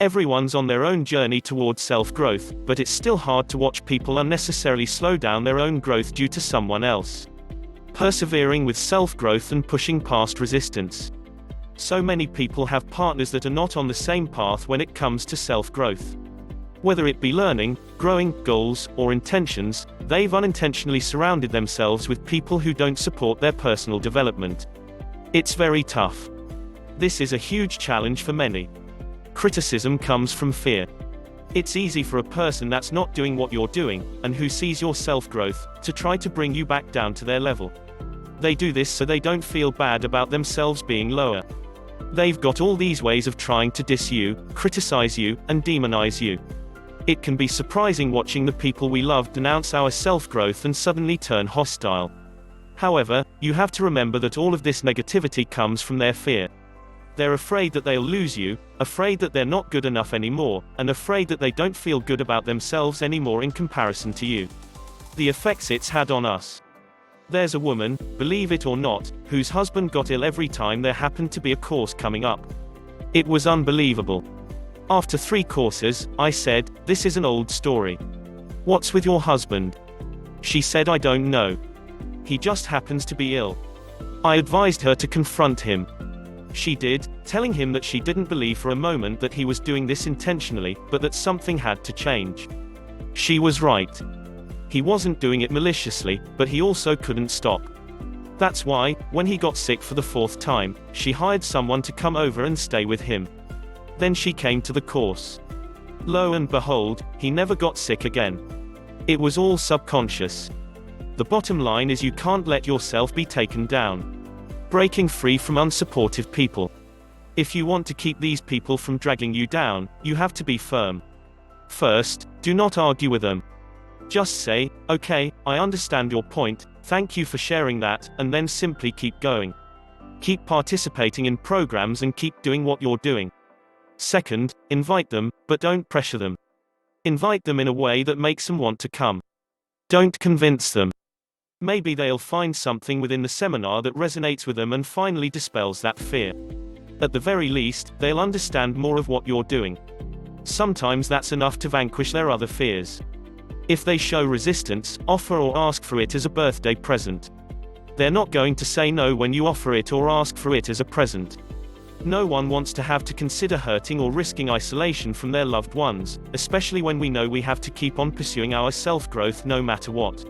Everyone's on their own journey towards self-growth, but it's still hard to watch people unnecessarily slow down their own growth due to someone else. Persevering with self-growth and pushing past resistance. So many people have partners that are not on the same path when it comes to self-growth. Whether it be learning, growing, goals, or intentions, they've unintentionally surrounded themselves with people who don't support their personal development. It's very tough. This is a huge challenge for many. Criticism comes from fear. It's easy for a person that's not doing what you're doing, and who sees your self-growth, to try to bring you back down to their level. They do this so they don't feel bad about themselves being lower. They've got all these ways of trying to diss you, criticize you, and demonize you. It can be surprising watching the people we love denounce our self-growth and suddenly turn hostile. However, you have to remember that all of this negativity comes from their fear. They're afraid that they'll lose you, afraid that they're not good enough anymore, and afraid that they don't feel good about themselves anymore in comparison to you. The effects it's had on us. There's a woman, believe it or not, whose husband got ill every time there happened to be a course coming up. It was unbelievable. After 3 courses, I said, "This is an old story. What's with your husband?" She said, "I don't know. He just happens to be ill." I advised her to confront him. She did, telling him that she didn't believe for a moment that he was doing this intentionally, but that something had to change. She was right. He wasn't doing it maliciously, but he also couldn't stop. That's why, when he got sick for the 4th time, she hired someone to come over and stay with him. Then she came to the course. Lo and behold, he never got sick again. It was all subconscious. The bottom line is you can't let yourself be taken down. Breaking free from unsupportive people. If you want to keep these people from dragging you down, you have to be firm. First, do not argue with them. Just say, "Okay, I understand your point, thank you for sharing that," and then simply keep going. Keep participating in programs and keep doing what you're doing. Second, invite them, but don't pressure them. Invite them in a way that makes them want to come. Don't convince them. Maybe they'll find something within the seminar that resonates with them and finally dispels that fear. At the very least, they'll understand more of what you're doing. Sometimes that's enough to vanquish their other fears. If they show resistance, offer or ask for it as a birthday present. They're not going to say no when you offer it or ask for it as a present. No one wants to have to consider hurting or risking isolation from their loved ones, especially when we know we have to keep on pursuing our self-growth no matter what.